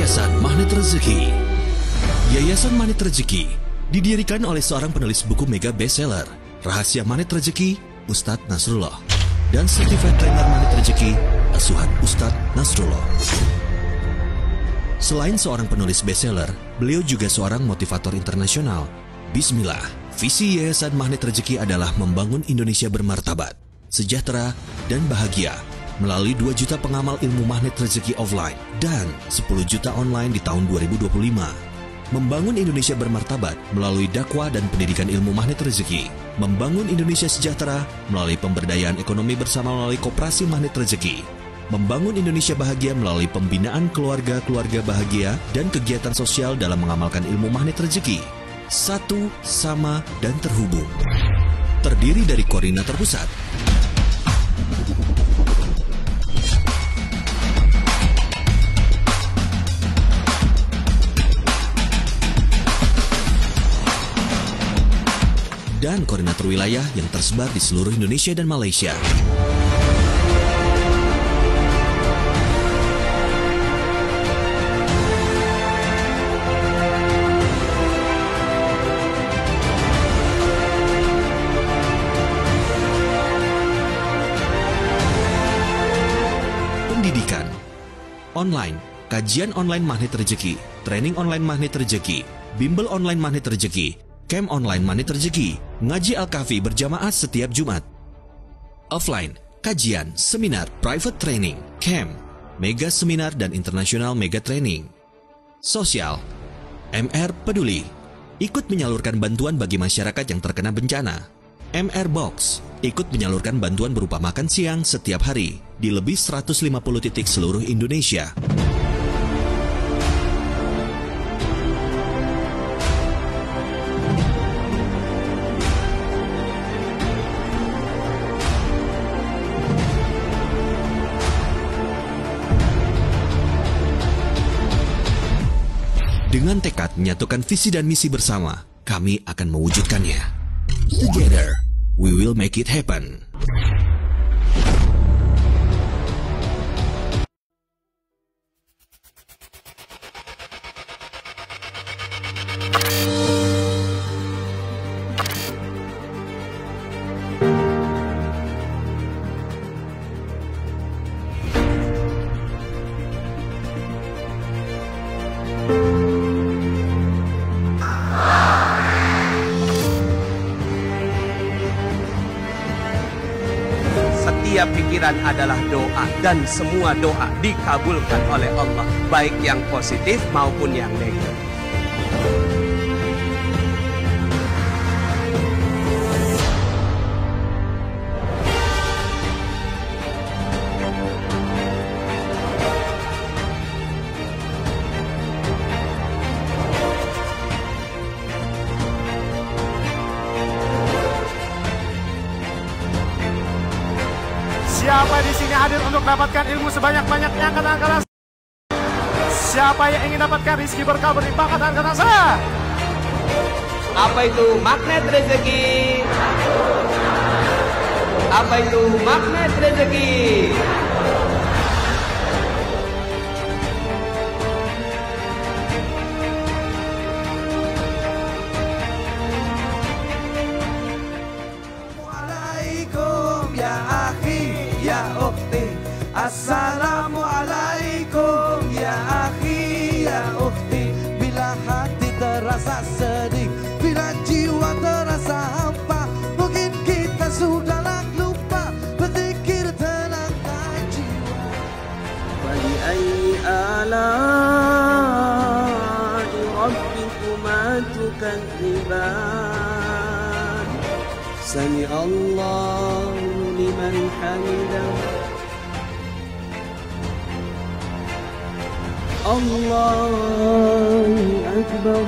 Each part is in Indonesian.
Yayasan Magnet Rezeki. Yayasan Magnet Rezeki didirikan oleh seorang penulis buku mega bestseller, Rahasia Magnet Rezeki, Ustadz Nasrullah, dan Certified Trainer Magnet Rezeki, asuhan Ustadz Nasrullah. Selain seorang penulis bestseller, beliau juga seorang motivator internasional. Bismillah, visi Yayasan Magnet Rezeki adalah membangun Indonesia bermartabat, sejahtera, dan bahagia melalui 2 juta pengamal ilmu magnet rezeki offline dan 10 juta online di tahun 2025. Membangun Indonesia bermartabat melalui dakwah dan pendidikan ilmu magnet rezeki. Membangun Indonesia sejahtera melalui pemberdayaan ekonomi bersama melalui koperasi magnet rezeki. Membangun Indonesia bahagia melalui pembinaan keluarga-keluarga bahagia dan kegiatan sosial dalam mengamalkan ilmu magnet rezeki. Satu, sama, dan terhubung. Terdiri dari koordinator pusat, dan koordinator wilayah yang tersebar di seluruh Indonesia dan Malaysia. Pendidikan online, kajian online magnet rezeki, training online magnet rezeki, bimbel online magnet rezeki, camp online magnet rezeki, ngaji Al-Kahfi berjamaah setiap Jumat. Offline, kajian, seminar, private training, camp, mega seminar dan internasional mega training. Sosial, MR Peduli, ikut menyalurkan bantuan bagi masyarakat yang terkena bencana. MR Box, ikut menyalurkan bantuan berupa makan siang setiap hari di lebih 150 titik seluruh Indonesia. Dengan tekad menyatukan visi dan misi bersama, kami akan mewujudkannya. Together, we will make it happen. Setiap pikiran adalah doa dan semua doa dikabulkan oleh Allah, baik yang positif maupun yang negatif. Siapa di sini hadir untuk dapatkan ilmu sebanyak-banyaknya? Angkat tangan. Siapa yang ingin dapatkan rezeki berkah berlimpah? Angkat tangan saya. Apa itu magnet rezeki? Apa itu magnet rezeki? Assalamualaikum ya akhi ya ukhti. Bila hati terasa sedih, bila jiwa terasa hampa, mungkin kita sudahlah lupa berzikir tenangkan jiwa. Wali ayyi ala'i rabbikuma tukadziban. Sami Allahu liman hamidah. Allahu Akbar.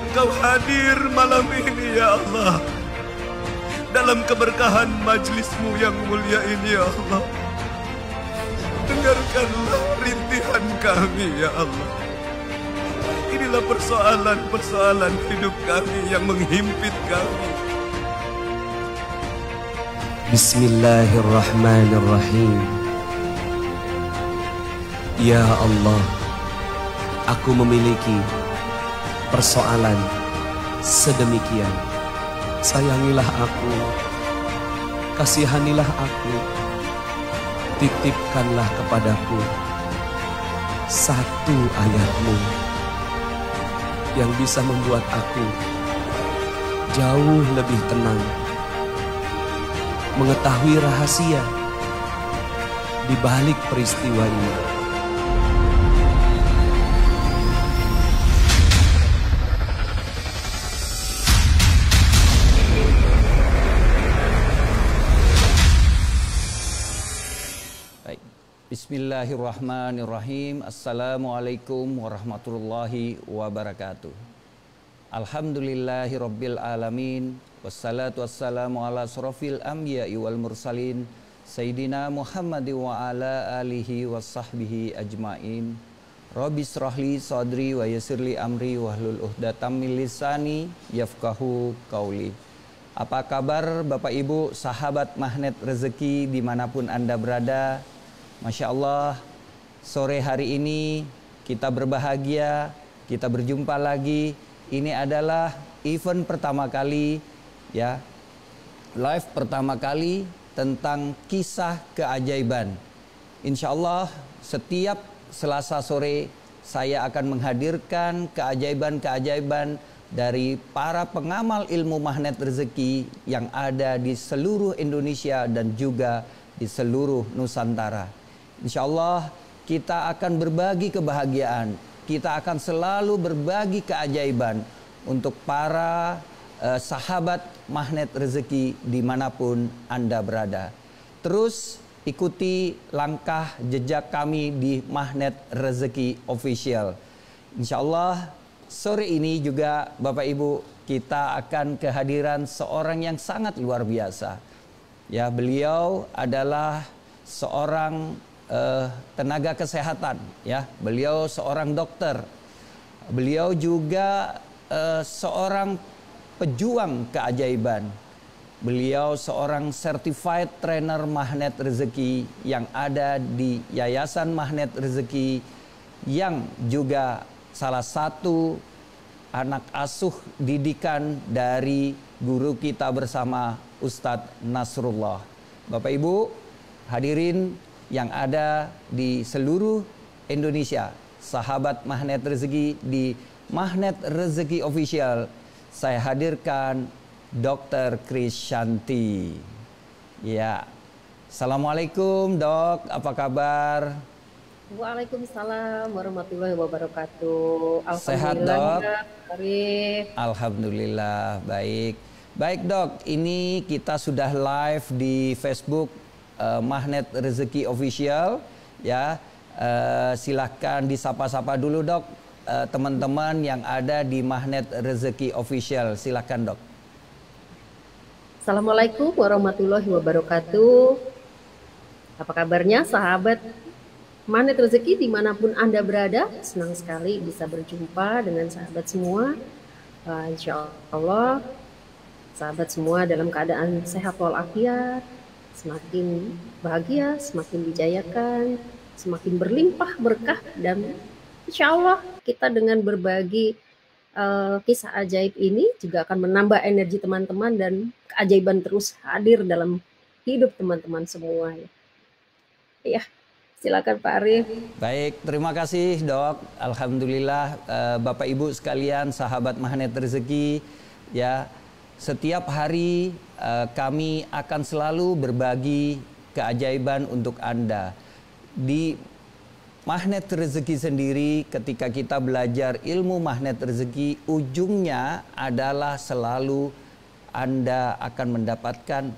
Engkau hadir malam ini ya Allah, dalam keberkahan majlismu yang mulia ini ya Allah. Dengarkanlah rintihan kami ya Allah. Inilah persoalan-persoalan hidup kami yang menghimpit kami. Bismillahirrahmanirrahim. Ya Allah, aku memiliki persoalan sedemikian. Sayangilah aku, kasihanilah aku, titipkanlah kepadaku satu ayat-Mu yang bisa membuat aku jauh lebih tenang, mengetahui rahasia di balik peristiwa ini. Bismillahirrahmanirrahim. Assalamualaikum warahmatullahi wabarakatuh. Alhamdulillahi rabbil alamin. Wassalatu wassalamu ala asrofil anbiya'i wal mursalin Sayyidina Muhammad wa ala alihi wa sahbihi ajmain. Rabbi srahli sadri wa yasirli amri wahlul uqdatam min lisani yafqahu qauli. Apa kabar Bapak Ibu sahabat Magnet Rezeki dimanapun Anda berada? Masya Allah, sore hari ini kita berbahagia, kita berjumpa lagi. Ini adalah event pertama kali, ya, live pertama kali tentang kisah keajaiban. Insya Allah setiap Selasa sore saya akan menghadirkan keajaiban-keajaiban dari para pengamal ilmu magnet rezeki yang ada di seluruh Indonesia dan juga di seluruh Nusantara. Insya Allah kita akan berbagi kebahagiaan, kita akan selalu berbagi keajaiban untuk para sahabat magnet rezeki dimanapun Anda berada. Terus ikuti langkah jejak kami di Magnet Rezeki Official. Insya Allah sore ini juga Bapak Ibu kita akan kehadiran seorang yang sangat luar biasa. Ya, beliau adalah seorang tenaga kesehatan, ya. Beliau seorang dokter. Beliau juga seorang pejuang keajaiban. Beliau seorang certified trainer magnet rezeki yang ada di Yayasan Magnet Rezeki, yang juga salah satu anak asuh didikan dari guru kita bersama Ustadz Nasrullah. Bapak Ibu hadirin yang ada di seluruh Indonesia, sahabat Magnet Rezeki di Magnet Rezeki Official, saya hadirkan Dr. Krisyanti. Ya, Assalamualaikum Dok, apa kabar? Waalaikumsalam warahmatullahi wabarakatuh. Sehat Dok? Arif. Alhamdulillah, baik. Baik Dok, ini kita sudah live di Facebook Magnet Rezeki Official, ya. Silahkan disapa-sapa dulu Dok, teman-teman yang ada di Magnet Rezeki Official. Silahkan Dok. Assalamualaikum warahmatullahi wabarakatuh. Apa kabarnya sahabat Magnet Rezeki dimanapun Anda berada? Senang sekali bisa berjumpa dengan sahabat semua. Insya Allah sahabat semua dalam keadaan sehat walafiat, semakin bahagia, semakin dijayakan, semakin berlimpah berkah, dan insya Allah kita dengan berbagi kisah ajaib ini juga akan menambah energi teman-teman dan keajaiban terus hadir dalam hidup teman-teman semua. Ya, silakan Pak Arif. Baik, terima kasih Dok. Alhamdulillah Bapak Ibu sekalian, sahabat Magnet Rezeki, ya. Setiap hari kami akan selalu berbagi keajaiban untuk Anda. Di Magnet Rezeki sendiri, ketika kita belajar ilmu Magnet Rezeki, ujungnya adalah selalu Anda akan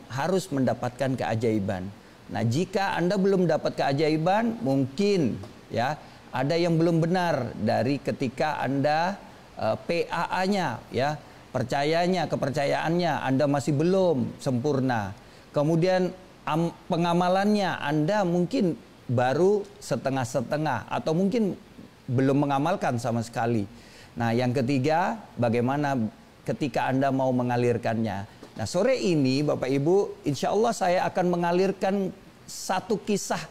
harus mendapatkan keajaiban. Nah, jika Anda belum dapat keajaiban, mungkin ya ada yang belum benar dari ketika Anda PAA-nya, ya. Kepercayaannya Anda masih belum sempurna. Kemudian pengamalannya Anda mungkin baru setengah-setengah atau mungkin belum mengamalkan sama sekali. Nah, yang ketiga, bagaimana ketika Anda mau mengalirkannya. Nah, sore ini Bapak Ibu, insya Allah saya akan mengalirkan satu kisah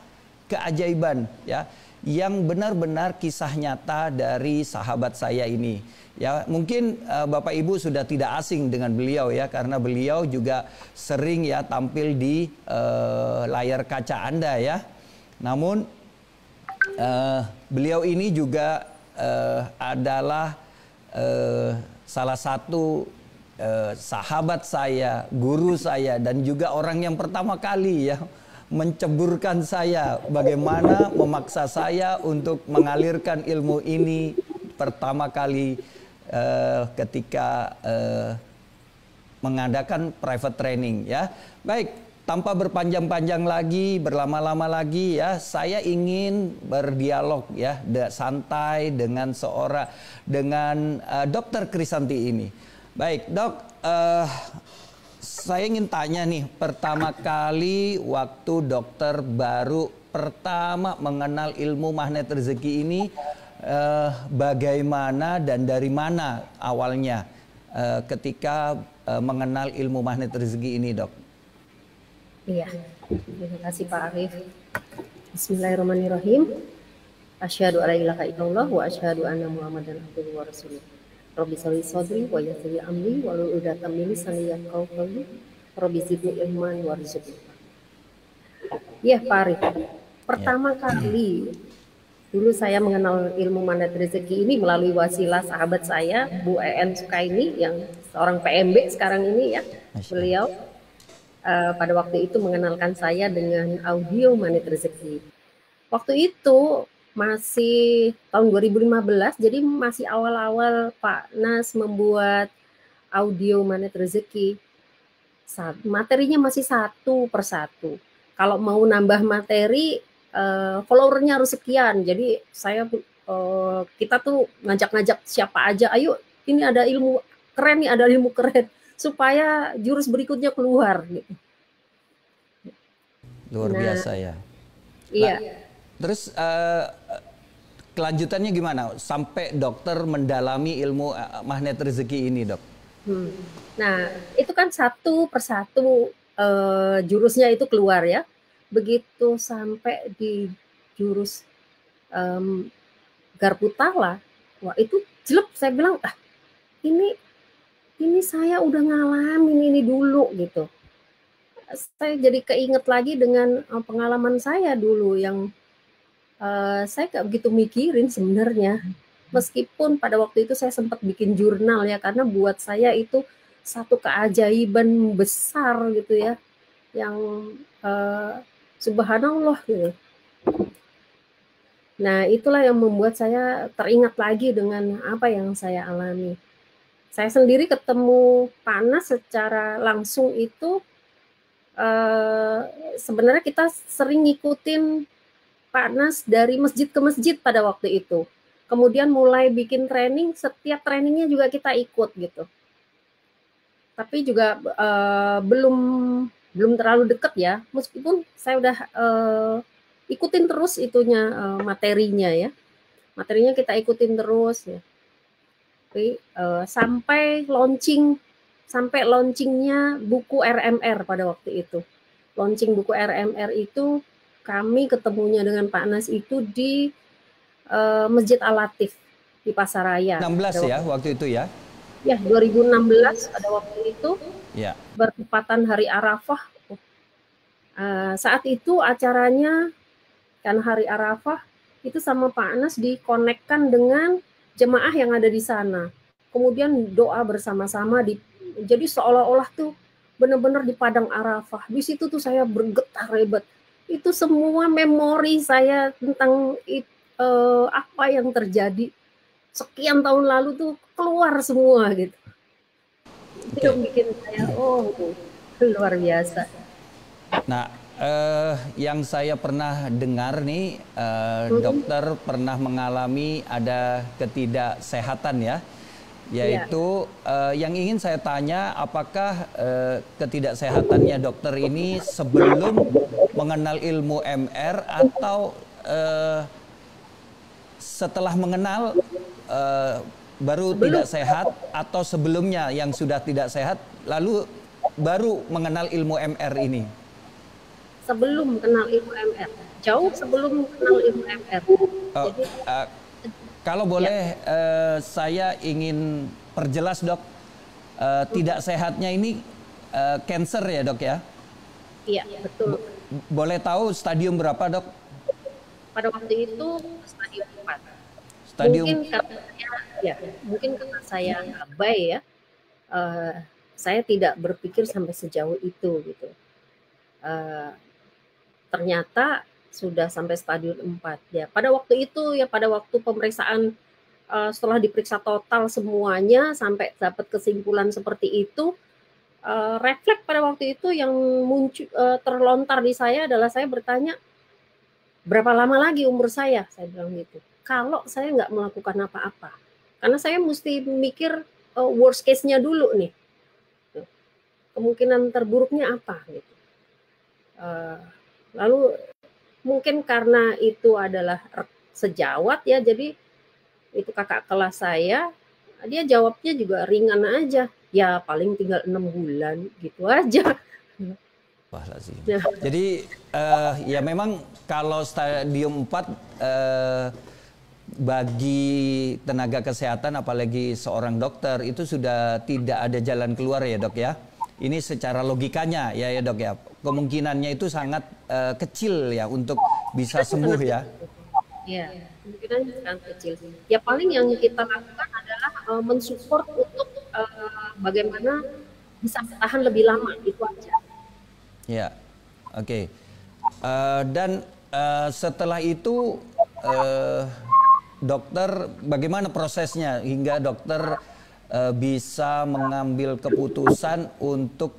keajaiban, ya. yang benar-benar kisah nyata dari sahabat saya ini. Ya, mungkin Bapak Ibu sudah tidak asing dengan beliau ya, karena beliau juga sering ya tampil di layar kaca Anda ya. Namun beliau ini juga adalah salah satu sahabat saya, guru saya, dan juga orang yang pertama kali ya menceburkan saya, bagaimana memaksa saya untuk mengalirkan ilmu ini pertama kali ketika mengadakan private training ya. Baik, tanpa berpanjang-panjang lagi, berlama-lama lagi ya, saya ingin berdialog ya, santai dengan Dr. Krisanti ini. Baik, Dok, saya ingin tanya nih, pertama kali waktu dokter baru pertama mengenal ilmu magnet rezeki ini, bagaimana dan dari mana awalnya ketika mengenal ilmu magnet rezeki ini, Dok? Iya, terima kasih Pak Arif. Bismillahirrahmanirrahim. Asyhadu alla ilaha illallah wa asyhadu anna Muhammadan abduhu wa rasuluh. Rabbi sholli shodri wa yassir amri wahlul 'uqdatam min lisani yafqahu qawli. Rabbi zidni ilman warzuqni. Iya Pak Arif. Pertama kali dulu saya mengenal ilmu magnet rezeki ini melalui wasilah sahabat saya, Bu En Sukaini, yang seorang PMB sekarang ini ya. Beliau pada waktu itu mengenalkan saya dengan audio magnet rezeki. Waktu itu masih tahun 2015, jadi masih awal-awal Pak Nas membuat audio magnet rezeki. Materinya masih satu per satu. Kalau mau nambah materi, followernya harus sekian. Jadi kita tuh ngajak-ngajak siapa aja, ayo ini ada ilmu keren nih, ada ilmu keren, supaya jurus berikutnya keluar. Gitu. Luar biasa ya. Iya. Terus kelanjutannya gimana? Sampai dokter mendalami ilmu magnet rezeki ini, Dok? Nah, itu kan satu persatu jurusnya itu keluar ya. Begitu sampai di jurus Garputala, wah itu jelek, saya bilang, ini saya udah ngalamin ini dulu gitu. Saya jadi keinget lagi dengan pengalaman saya dulu yang saya gak begitu mikirin sebenarnya. Meskipun pada waktu itu saya sempat bikin jurnal ya, karena buat saya itu satu keajaiban besar gitu ya, yang subhanallah gitu. Nah itulah yang membuat saya teringat lagi dengan apa yang saya alami. Saya sendiri ketemu Pak Nas secara langsung itu sebenarnya kita sering ngikutin Pak Nas dari masjid ke masjid pada waktu itu. Kemudian mulai bikin training, setiap trainingnya juga kita ikut gitu. Tapi juga belum terlalu dekat ya, meskipun saya udah ikutin terus itunya materinya ya. Materinya kita ikutin terus ya. Tapi, sampai launchingnya buku RMR pada waktu itu. Launching buku RMR itu kami ketemunya dengan Pak Nas itu di Masjid Al-Latif di Pasaraya. 16 ya waktu itu ya? Ya, 2016 ada waktu itu. Ya. Bertepatan hari Arafah. Saat itu acaranya kan hari Arafah itu sama Pak Nas dikonekkan dengan jemaah yang ada di sana. Kemudian doa bersama-sama jadi seolah-olah tuh benar-benar di padang Arafah. Di situ tuh saya bergetar hebat. Itu semua memori saya tentang apa yang terjadi sekian tahun lalu tuh keluar semua gitu. Itu yang bikin saya luar biasa. Nah, yang saya pernah dengar nih, dokter pernah mengalami ada ketidaksehatan ya, yaitu yang ingin saya tanya, apakah ketidaksehatannya dokter ini sebelum mengenal ilmu MR atau setelah mengenal baru tidak sehat, atau sebelumnya yang sudah tidak sehat lalu baru mengenal ilmu MR ini? Sebelum kenal ilmu MR. jauh sebelum kenal ilmu MR. Jadi kalau boleh saya ingin perjelas dok, tidak sehatnya ini cancer ya dok ya? Iya betul. Boleh tahu stadium berapa dok? Pada waktu itu stadium 4. Stadium. Mungkin karena saya abai ya, saya tidak berpikir sampai sejauh itu gitu. Ternyata sudah sampai stadium 4 ya. Pada waktu itu ya, pada waktu pemeriksaan setelah diperiksa total semuanya sampai dapat kesimpulan seperti itu, refleks pada waktu itu yang muncul terlontar di saya adalah saya bertanya, berapa lama lagi umur saya bilang gitu. Kalau saya nggak melakukan apa-apa, karena saya mesti mikir worst case-nya dulu nih, kemungkinan terburuknya apa gitu. Lalu mungkin karena itu adalah sejawat ya, jadi itu kakak kelas saya, dia jawabnya juga ringan aja, ya paling tinggal 6 bulan gitu aja. Wah, ya. Jadi ya memang kalau stadium 4 bagi tenaga kesehatan apalagi seorang dokter itu sudah tidak ada jalan keluar ya dok ya. Ini secara logikanya ya dok ya. Kemungkinannya itu sangat kecil ya untuk bisa sembuh ya. Iya, kemungkinannya sangat kecil. Ya paling yang kita lakukan adalah mensupport untuk bagaimana bisa bertahan lebih lama, itu aja. Ya, oke. Dan setelah itu dokter bagaimana prosesnya hingga dokter bisa mengambil keputusan untuk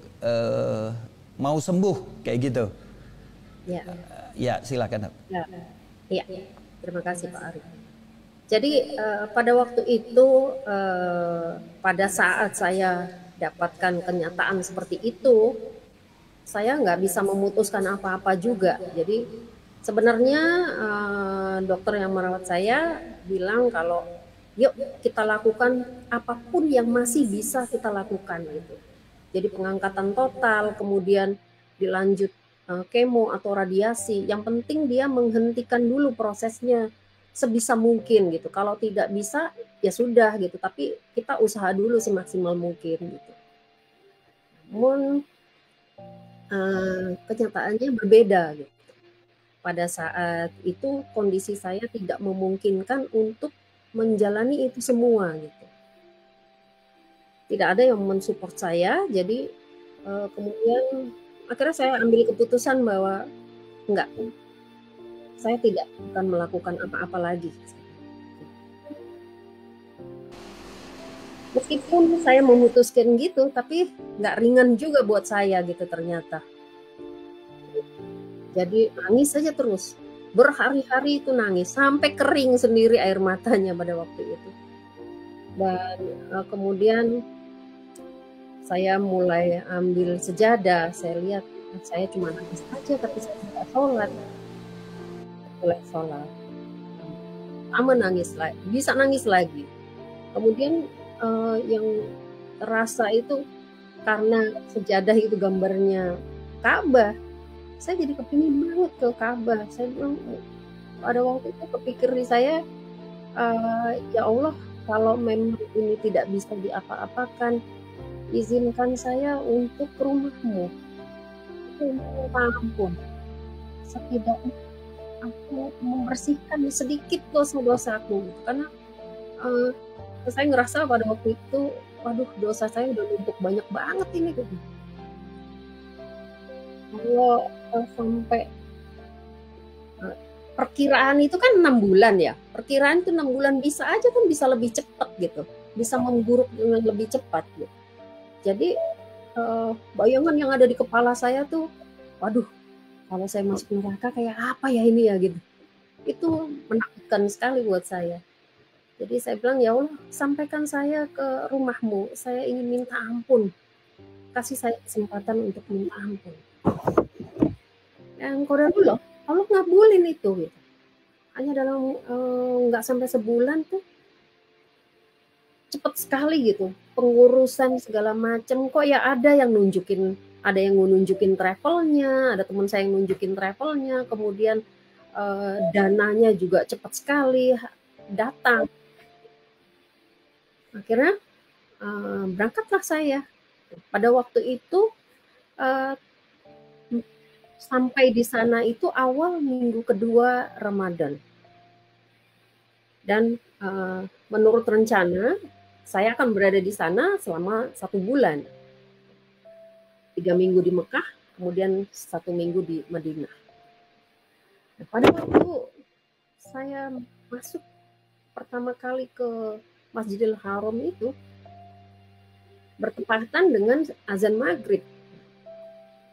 mau sembuh kayak gitu? Ya. Ya, silakan. Ya, terima kasih Pak Arif. Jadi pada waktu itu pada saat saya dapatkan kenyataan seperti itu, saya nggak bisa memutuskan apa-apa juga. Jadi sebenarnya dokter yang merawat saya bilang kalau yuk kita lakukan apapun yang masih bisa kita lakukan gitu. Jadi pengangkatan total, kemudian dilanjut kemo atau radiasi. Yang penting dia menghentikan dulu prosesnya sebisa mungkin gitu. Kalau tidak bisa ya sudah gitu. Tapi kita usaha dulu semaksimal mungkin gitu. Namun kenyataannya berbeda gitu. Pada saat itu kondisi saya tidak memungkinkan untuk menjalani itu semua gitu. Tidak ada yang mensupport saya, jadi kemudian akhirnya saya ambil keputusan bahwa enggak, saya tidak akan melakukan apa-apa lagi. Meskipun saya memutuskan gitu, tapi nggak ringan juga buat saya gitu ternyata. Jadi nangis saja terus, berhari-hari itu nangis, sampai kering sendiri air matanya pada waktu itu. Dan kemudian saya mulai ambil sejadah, saya lihat saya cuma nangis aja, tapi saya tidak sholat. Mulai sholat, sama nangis lagi, bisa nangis lagi. Kemudian yang terasa itu karena sejadah itu gambarnya Ka'bah, saya jadi kepingin banget ke Ka'bah. Saya bilang pada waktu itu kepikir di saya, ya Allah, kalau memang ini tidak bisa diapa-apakan, izinkan saya untuk ke rumahmu, minta ampun, setidaknya aku membersihkan sedikit dosa-dosaku, karena saya ngerasa pada waktu itu, waduh, dosa saya udah numpuk banyak banget ini gitu. Kalau sampai perkiraan itu kan 6 bulan ya, perkiraan itu 6 bulan bisa aja kan, bisa lebih cepat gitu, bisa memburuk dengan lebih cepat gitu. Jadi bayangan yang ada di kepala saya tuh, waduh, kalau saya masuk neraka kayak apa ya ini ya gitu. Itu menakutkan sekali buat saya. Jadi saya bilang, ya Allah, sampaikan saya ke rumahmu, saya ingin minta ampun, kasih saya kesempatan untuk minta ampun. Yang kodarullah, Allah ngabulin itu gitu. Hanya dalam nggak sampai sebulan tuh cepet sekali gitu, pengurusan segala macam. Kok ya ada yang nunjukin travelnya, ada teman saya yang nunjukin travelnya, kemudian dananya juga cepat sekali datang. Akhirnya berangkatlah saya. Pada waktu itu sampai di sana itu awal minggu kedua Ramadan. Dan menurut rencana saya akan berada di sana selama 1 bulan. 3 minggu di Mekah, kemudian 1 minggu di Madinah. Nah, pada waktu saya masuk pertama kali ke Masjidil Haram itu bertepatan dengan azan maghrib.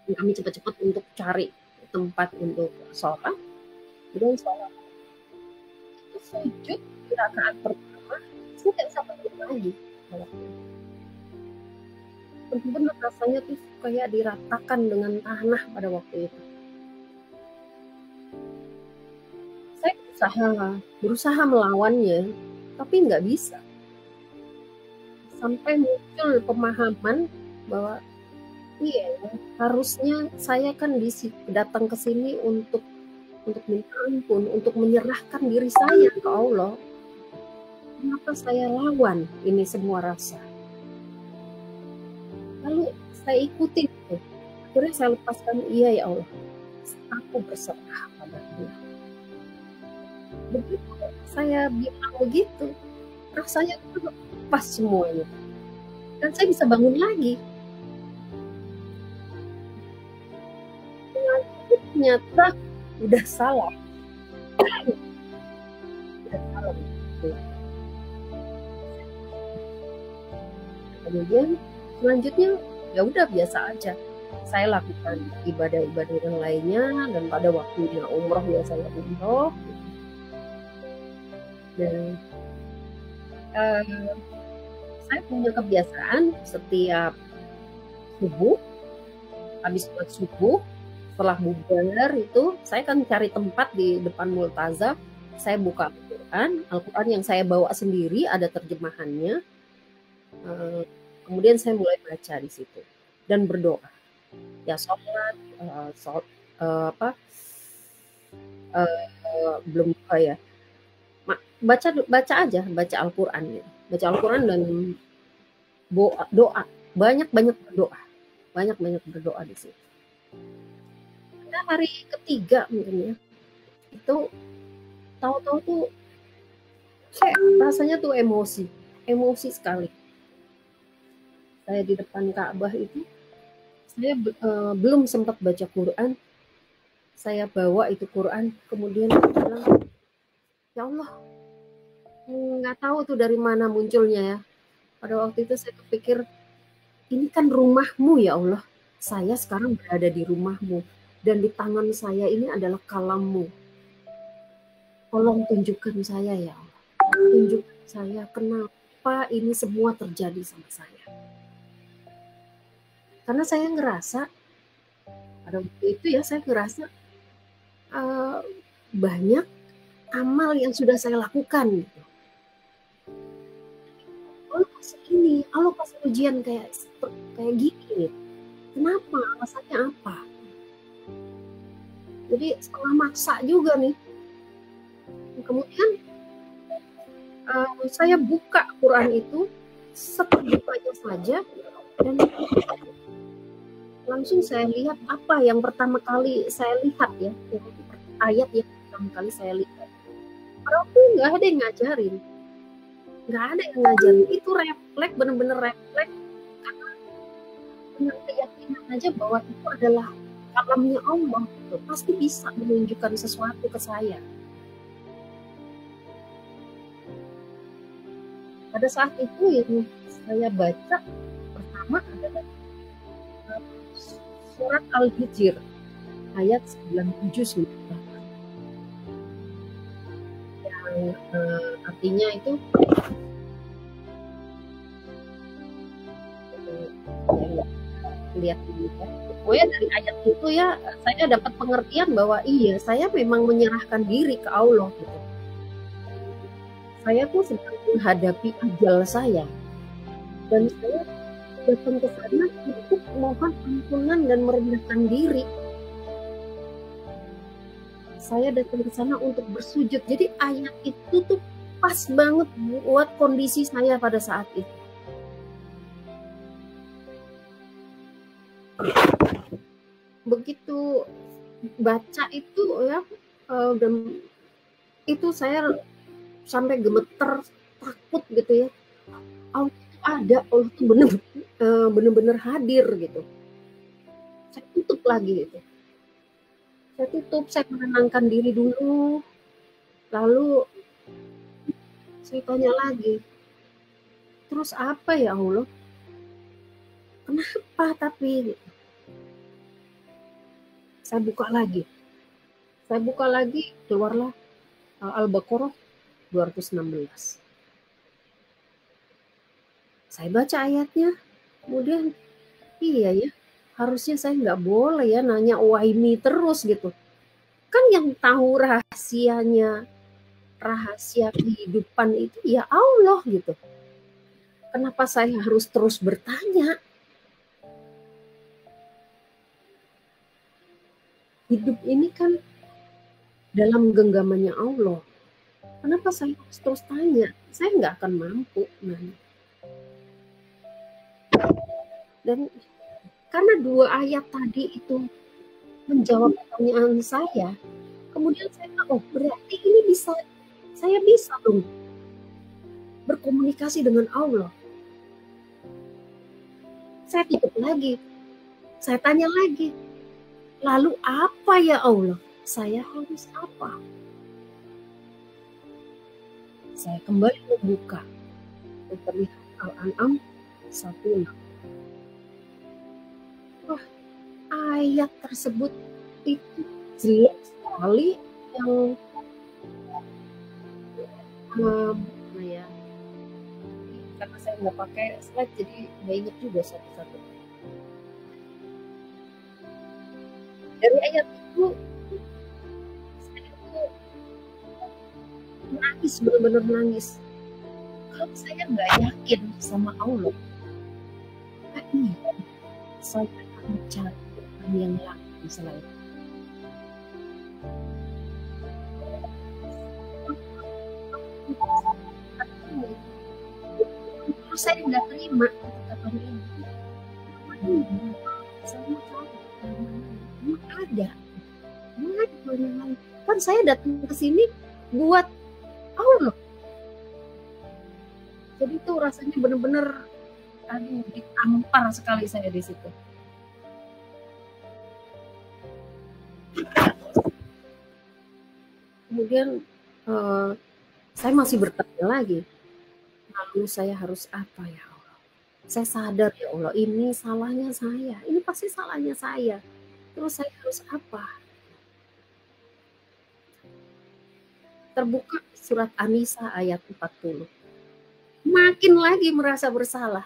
Kami cepat-cepat untuk cari tempat untuk sholat, kemudian sholat. Itu sujud di rakaat pertama, saya tidak bisa bangun lagi. Benar-benar rasanya tuh kayak diratakan dengan tanah pada waktu itu. Saya berusaha melawannya, tapi nggak bisa. Sampai muncul pemahaman bahwa iya, harusnya saya kan datang ke sini untuk minta ampun, untuk menyerahkan diri saya ke Allah. Kenapa saya lawan ini semua rasa? Lalu saya ikuti itu. Akhirnya saya lepaskan, iya ya Allah, aku berserah padamu. Begitu saya bilang begitu, rasanya itu lepas semuanya. Dan saya bisa bangun lagi. Ternyata udah salah. Udah salah. Kemudian selanjutnya ya udah biasa aja. Saya lakukan ibadah-ibadah yang lainnya, dan pada waktunya umroh ya saya umroh. Dan saya punya kebiasaan setiap subuh, habis sholat subuh, setelah bubar itu saya kan cari tempat di depan multazam, saya buka Al-Quran yang saya bawa sendiri, ada terjemahannya. Kemudian saya mulai baca di situ dan berdoa. Ya sholat, belum buka ya. Baca aja, baca Al-Quran ya. Baca Al-Quran dan doa. Banyak berdoa di situ. Pada hari ketiga mungkin ya, itu tahu-tahu tuh saya rasanya tuh emosi sekali. Saya di depan Ka'bah itu, saya belum sempat baca Quran. Saya bawa itu Quran, kemudian bilang, ya Allah, nggak tahu tuh dari mana munculnya ya. Pada waktu itu saya pikir, ini kan rumahmu ya Allah. Saya sekarang berada di rumahmu. Dan di tangan saya ini adalah kalammu. Tolong tunjukkan saya ya Allah. Tunjukkan saya kenapa ini semua terjadi sama saya. Karena saya ngerasa, pada waktu itu ya saya ngerasa banyak amal yang sudah saya lakukan gitu. Allah kasih ini, Allah kasih ujian kayak gini. Kenapa? Alasannya apa? Jadi setengah maksa juga nih. Kemudian saya buka Quran itu sebukanya saja, dan langsung saya lihat apa yang pertama kali saya lihat ya, ayat yang pertama kali saya lihat. Padahal nggak ada yang ngajarin. Itu refleks, benar-benar refleks, karena dengan keyakinan aja bahwa itu adalah kalamnya Allah, itu pasti bisa menunjukkan sesuatu ke saya. Pada saat itu yang saya baca pertama adalah surat Al-Hijr ayat 97 yang artinya itu lihat dulu ya. Pokoknya dari ayat itu ya saya dapat pengertian bahwa iya, saya memang menyerahkan diri ke Allah gitu. Saya tuh sedang menghadapi ajal saya, dan saya datang ke sana untuk mohon ampunan dan merendahkan diri. saya datang ke sana untuk bersujud. Jadi ayat itu tuh pas banget buat kondisi saya pada saat itu. Begitu baca itu ya, dan itu saya sampai gemeter, takut gitu ya. Allah itu ada, Allah itu bener-bener hadir gitu. Saya tutup lagi gitu. Saya tutup, saya menenangkan diri dulu. Lalu saya tanya lagi, terus apa ya Allah? Kenapa tapi? Saya buka lagi, keluarlah Al-Baqarah 216. Saya baca ayatnya, kemudian iya ya, harusnya saya nggak boleh ya nanya why me terus gitu. Kan yang tahu rahasia kehidupan itu ya Allah gitu. Kenapa saya harus terus bertanya? Hidup ini kan dalam genggamannya Allah. Kenapa saya harus terus tanya? Saya nggak akan mampu nanya. Dan karena 2 ayat tadi itu menjawab pertanyaan saya, kemudian saya tahu, oh berarti ini saya bisa dong berkomunikasi dengan Allah. Saya tutup lagi, saya tanya lagi, lalu apa ya Allah? Saya harus apa? Saya kembali membuka, terlihat Al-An'am 1. Wah, ayat tersebut itu jelas sekali yang ya, karena saya nggak pakai slide jadi nggak ingat juga satu-satu. Dari ayat itu saya itu nangis, benar-benar nangis. Kalau saya nggak yakin sama Allah, saya akan mencari Tuhan yang lain selain. Terus saya nggak terima kata-kata ini. Sama ada Tuhan yang lain. Kan saya datang ke sini buat Allah. Jadi itu rasanya benar-benar ditampar sekali saya di situ. Kemudian saya masih bertanya lagi, lalu saya harus apa ya Allah? Saya sadar ya Allah, ini salahnya saya, ini pasti salahnya saya. Terus saya harus apa? Terbuka surat An-Nisa ayat 40. Makin lagi merasa bersalah.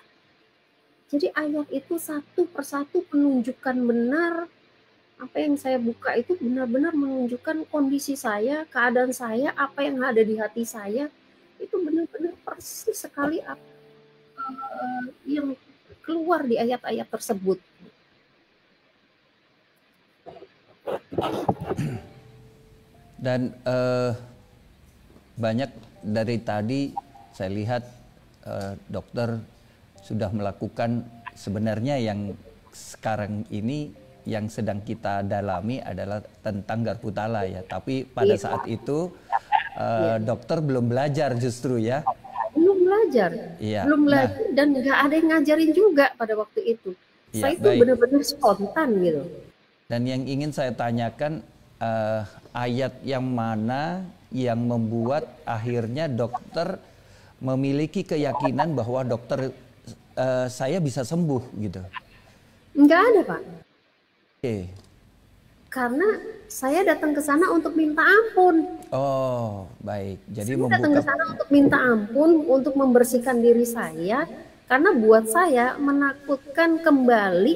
Jadi ayat itu satu persatu menunjukkan benar, apa yang saya buka itu benar-benar menunjukkan kondisi saya, keadaan saya, apa yang ada di hati saya, itu benar-benar persis sekali yang keluar di ayat-ayat tersebut. Dan banyak dari tadi saya lihat dokter sudah melakukan, sebenarnya yang sekarang ini yang sedang kita dalami adalah tentang Garputala ya. Tapi pada saat itu dokter belum belajar justru ya. Belum belajar, belum belajar, dan nggak ada yang ngajarin juga pada waktu itu. Saya itu benar-benar spontan gitu. Dan yang ingin saya tanyakan, ayat yang mana yang membuat akhirnya dokter memiliki keyakinan bahwa saya bisa sembuh gitu? Nggak ada Pak. Oke. Karena saya datang ke sana untuk minta ampun. Oh baik. Jadi saya datang ke sana untuk minta ampun, untuk membersihkan diri saya. Karena buat saya menakutkan kembali,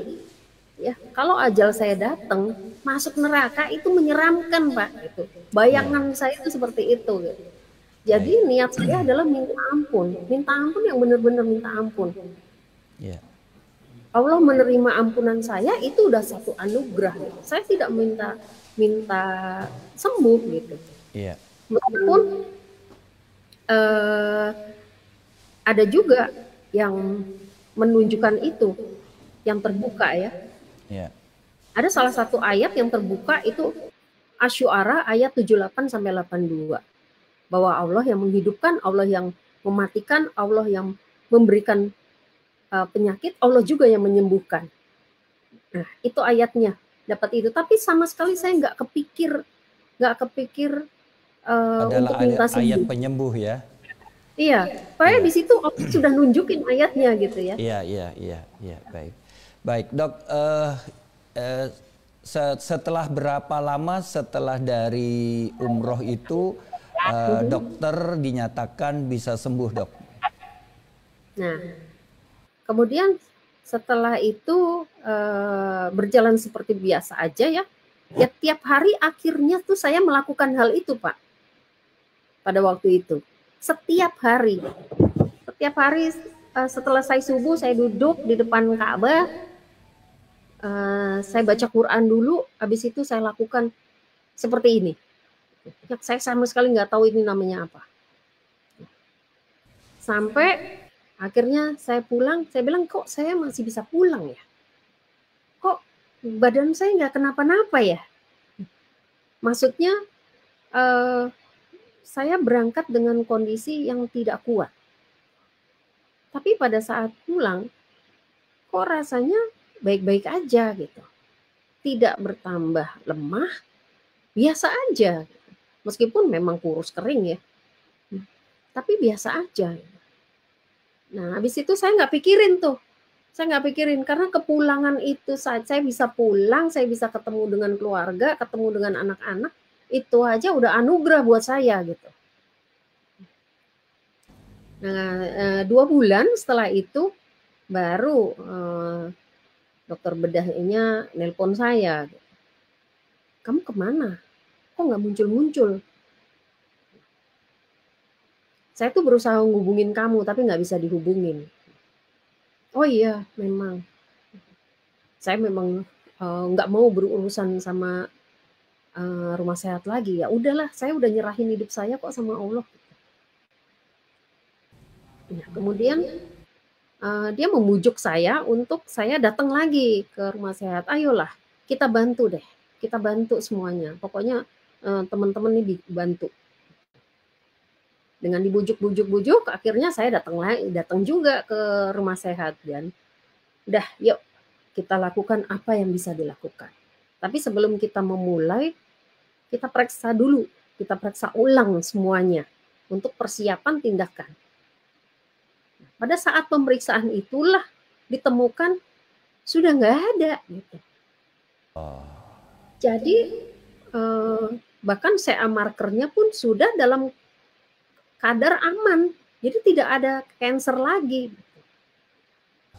ya kalau ajal saya datang masuk neraka itu menyeramkan Pak. Gitu. Bayangan saya itu seperti itu. Gitu. Jadi niat saya adalah minta ampun yang benar-benar minta ampun. Ya. Allah menerima ampunan saya itu udah satu anugerah. Gitu. Saya tidak minta sembuh gitu. Iya. Meskipun ada juga yang menunjukkan itu, yang terbuka ya. Iya. Ada salah satu ayat yang terbuka itu Asy-Syu'ara ayat 78 sampai 82. Bahwa Allah yang menghidupkan, Allah yang mematikan, Allah yang memberikan penyakit, Allah juga yang menyembuhkan. Nah, itu ayatnya dapat itu. Tapi sama sekali saya nggak kepikir Adalah untuk minta sembuh. ayat penyembuh ya. Iya, soalnya di situ Allah sudah nunjukin ayatnya gitu ya. Iya, baik. Baik, Dok, setelah berapa lama setelah dari umroh itu dokter dinyatakan bisa sembuh, Dok? Nah, kemudian setelah itu berjalan seperti biasa aja ya. Ya tiap hari akhirnya tuh saya melakukan hal itu, Pak. Pada waktu itu. Setiap hari setelah saya subuh saya duduk di depan Ka'bah, saya baca Quran dulu, habis itu saya lakukan seperti ini. Saya sama sekali nggak tahu ini namanya apa. Sampai akhirnya saya pulang, saya bilang kok saya masih bisa pulang ya? Kok badan saya nggak kenapa-napa ya? Maksudnya saya berangkat dengan kondisi yang tidak kuat. Tapi pada saat pulang, kok rasanya baik-baik aja gitu. Tidak bertambah lemah, biasa aja. Meskipun memang kurus kering ya. Tapi biasa aja. Nah, habis itu saya nggak pikirin tuh. Saya nggak pikirin karena kepulangan itu saat saya bisa pulang, saya bisa ketemu dengan keluarga, ketemu dengan anak-anak. Itu aja udah anugerah buat saya gitu. Nah, 2 bulan setelah itu baru dokter bedahnya nelpon saya. Kamu kemana? Kok nggak muncul-muncul? Saya tuh berusaha ngubungin kamu tapi nggak bisa dihubungin. Oh iya, memang. Saya memang nggak mau berurusan sama rumah sehat lagi. Ya udahlah, saya udah nyerahin hidup saya kok sama Allah. Nah, kemudian dia membujuk saya untuk saya datang lagi ke rumah sehat. Ayolah, kita bantu deh. Kita bantu semuanya. Pokoknya teman-teman ini dibantu. Dengan dibujuk-bujuk, akhirnya saya datang juga ke rumah sehat dan udah, yuk kita lakukan apa yang bisa dilakukan. Tapi sebelum kita memulai, kita periksa dulu, kita periksa ulang semuanya untuk persiapan tindakan. Pada saat pemeriksaan itulah ditemukan sudah nggak ada gitu. Jadi bahkan CA markernya pun sudah dalam kadar aman, jadi tidak ada cancer lagi.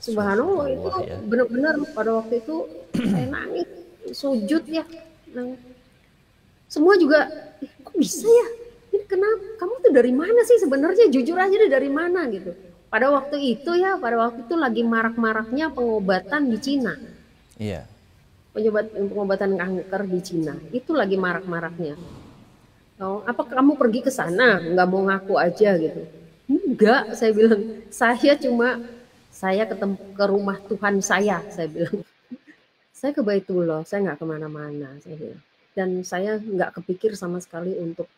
Subhanallah, itu benar-benar pada waktu itu saya nangis, sujud ya. Semua juga, kok bisa ya? Ini kenapa? Kamu tuh dari mana sih sebenarnya? Jujur aja deh dari mana gitu. Pada waktu itu lagi marak-maraknya pengobatan di Cina. Iya. Pengobatan kanker di Cina. Itu lagi marak-maraknya. Oh, apa kamu pergi ke sana? Nggak mau ngaku aja gitu. Enggak, saya bilang. Saya ketemu ke rumah Tuhan saya bilang. Saya ke Baitullah, saya nggak kemana-mana, saya bilang. Dan saya nggak kepikir sama sekali untuk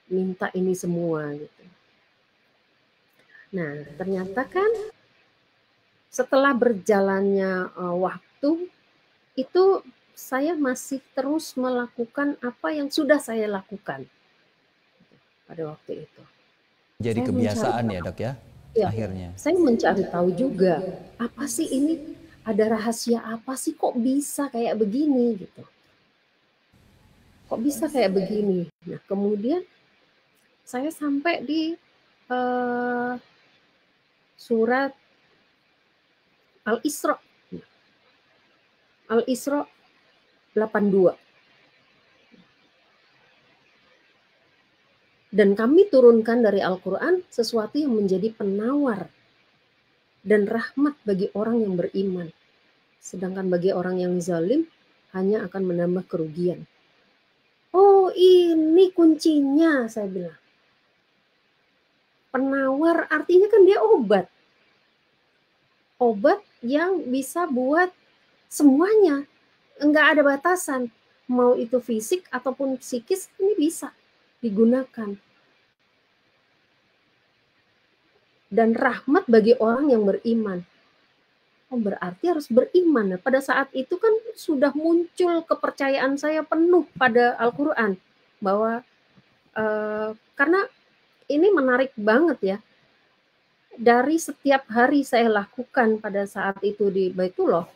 minta ini semua gitu. Nah, ternyata kan setelah berjalannya waktu itu saya masih terus melakukan apa yang sudah saya lakukan pada waktu itu. Jadi saya kebiasaan ya dok ya? Ya, akhirnya. Saya mencari tahu juga apa sih ini, ada rahasia apa sih kok bisa kayak begini gitu. Kok bisa kayak begini. Nah kemudian saya sampai di surat Al-Isra. Al-Isra 82. Dan kami turunkan dari Al-Quran sesuatu yang menjadi penawar dan rahmat bagi orang yang beriman. Sedangkan bagi orang yang zalim hanya akan menambah kerugian. Oh, ini kuncinya, saya bilang. Penawar artinya kan dia obat. Obat yang bisa buat semuanya. Enggak ada batasan. Mau itu fisik ataupun psikis, ini bisa digunakan. Dan rahmat bagi orang yang beriman. Oh, berarti harus beriman. Nah, pada saat itu kan sudah muncul kepercayaan saya penuh pada Al-Quran. Bahwa, karena ini menarik banget ya. Dari setiap hari saya lakukan pada saat itu di Baitullah.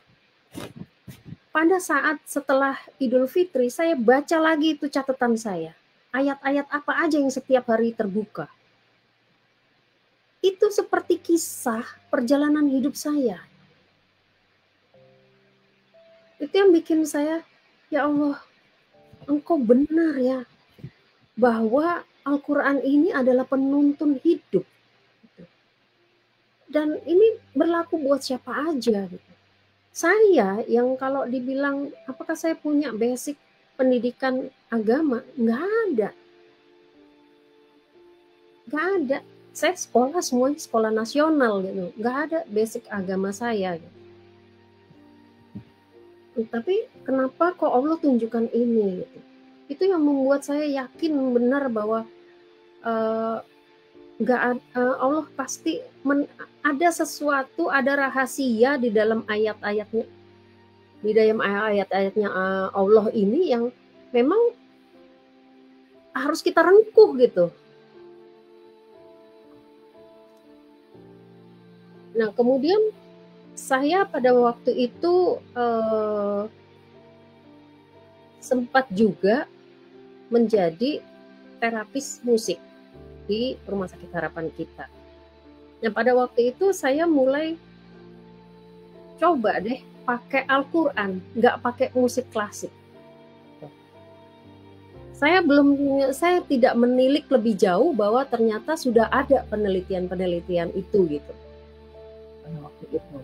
Pada saat setelah Idul Fitri, saya baca lagi itu catatan saya. Ayat-ayat apa aja yang setiap hari terbuka. Itu seperti kisah perjalanan hidup saya. Itu yang bikin saya, ya Allah, Engkau benar ya. Bahwa Al-Quran ini adalah penuntun hidup. Dan ini berlaku buat siapa aja gitu. Saya yang kalau dibilang apakah saya punya basic pendidikan agama, nggak ada. Nggak ada. Saya sekolah semuanya sekolah nasional gitu. Nggak ada basic agama saya gitu. Tapi kenapa kok Allah tunjukkan ini gitu. Itu yang membuat saya yakin benar bahwa Allah pasti ada sesuatu, ada rahasia di dalam ayat-ayatnya, di dalam ayat-ayatnya Allah ini yang memang harus kita rengkuh gitu. Nah, kemudian saya pada waktu itu sempat juga menjadi terapis musik di Rumah Sakit Harapan Kita. Nah, pada waktu itu saya mulai coba deh pakai Al-Quran, nggak pakai musik klasik. Saya tidak menilik lebih jauh bahwa ternyata sudah ada penelitian-penelitian itu gitu. Pada waktu itu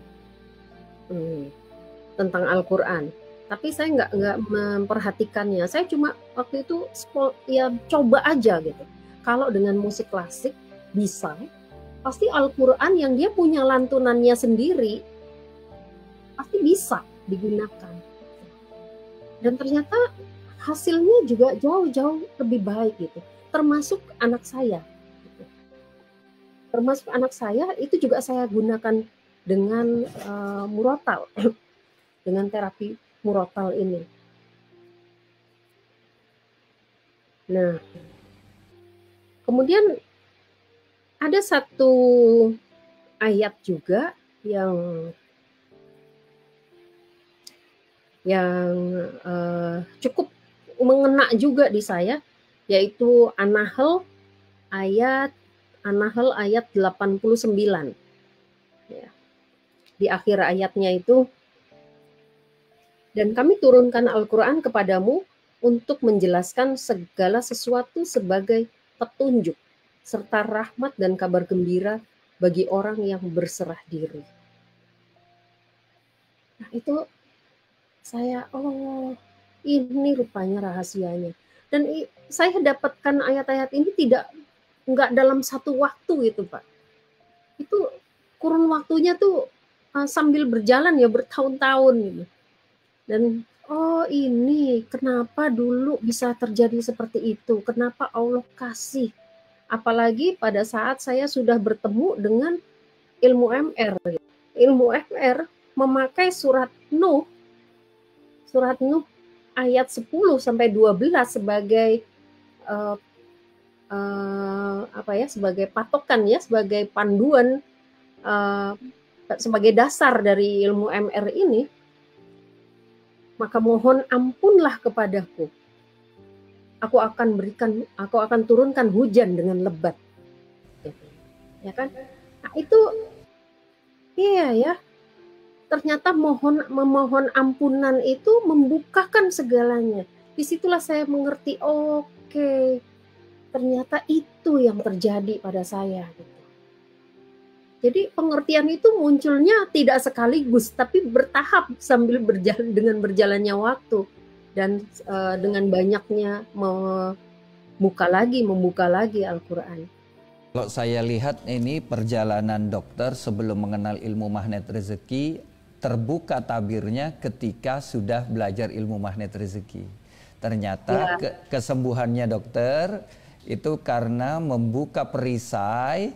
tentang Al-Quran. Tapi saya nggak memperhatikannya. Saya cuma waktu itu ya coba aja gitu. Kalau dengan musik klasik bisa, pasti Al-Quran yang dia punya lantunannya sendiri, pasti bisa digunakan. Dan ternyata hasilnya juga jauh-jauh lebih baik gitu. Termasuk anak saya. Gitu. Termasuk anak saya itu juga saya gunakan dengan murotal, dengan terapi murotal ini. Nah, kemudian ada satu ayat juga yang cukup mengena juga di saya, yaitu An-Nahl ayat 89. Ya. Di akhir ayatnya itu, dan kami turunkan Al-Quran kepadamu untuk menjelaskan segala sesuatu sebagai petunjuk, serta rahmat dan kabar gembira bagi orang yang berserah diri. Nah itu saya, oh ini rupanya rahasianya. Dan saya dapatkan ayat-ayat ini enggak dalam satu waktu gitu Pak. Itu kurun waktunya tuh sambil berjalan ya bertahun-tahun gitu. Dan oh ini kenapa dulu bisa terjadi seperti itu, kenapa Allah kasih. Apalagi pada saat saya sudah bertemu dengan ilmu MR. Ilmu MR memakai surat Nuh ayat 10-12 sebagai sebagai patokan ya, sebagai panduan, sebagai dasar dari ilmu MR ini. Maka mohon ampunlah kepadaku. Aku akan turunkan hujan dengan lebat. Ya kan? Nah, itu iya ya. Ternyata memohon ampunan itu membukakan segalanya. Disitulah saya mengerti, oke, ternyata itu yang terjadi pada saya. Gitu. Jadi pengertian itu munculnya tidak sekaligus, tapi bertahap sambil berjalan dengan berjalannya waktu dan dengan banyaknya membuka lagi Al-Quran. Kalau saya lihat ini perjalanan dokter sebelum mengenal ilmu magnet rezeki, terbuka tabirnya ketika sudah belajar ilmu magnet rezeki. Ternyata kesembuhannya dokter itu karena membuka perisai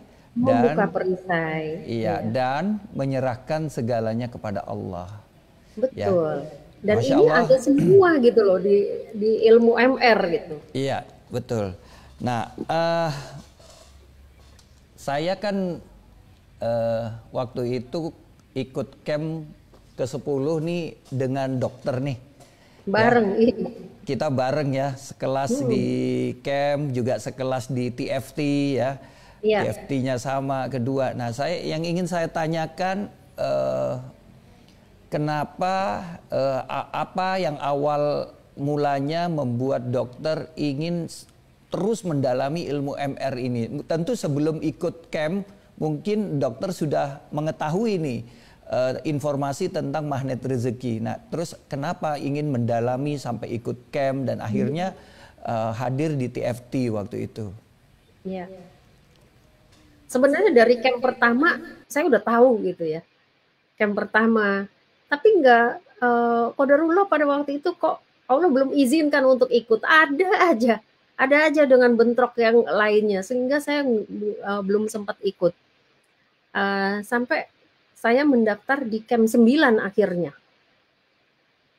dan menyerahkan segalanya kepada Allah. Betul. Ya. Dan Masya ini Allah. ada semua gitu loh di ilmu MR gitu. Iya, betul. Nah, saya kan waktu itu ikut camp ke-10 nih dengan dokter nih. Bareng. Ya. Kita bareng ya, sekelas di camp, juga sekelas di TFT ya. TFT-nya sama kedua. Nah, yang ingin saya tanyakan, kenapa apa yang awal mulanya membuat dokter ingin terus mendalami ilmu MR ini? Tentu sebelum ikut camp mungkin dokter sudah mengetahui nih informasi tentang magnet rezeki. Nah, terus kenapa ingin mendalami sampai ikut camp dan akhirnya hadir di TFT waktu itu? Iya. Sebenarnya dari camp pertama saya udah tahu gitu ya. Camp pertama. Tapi enggak, qadarullah pada waktu itu kok Allah belum izinkan untuk ikut. Ada aja dengan bentrok yang lainnya. Sehingga saya belum sempat ikut. Sampai saya mendaftar di camp 9 akhirnya.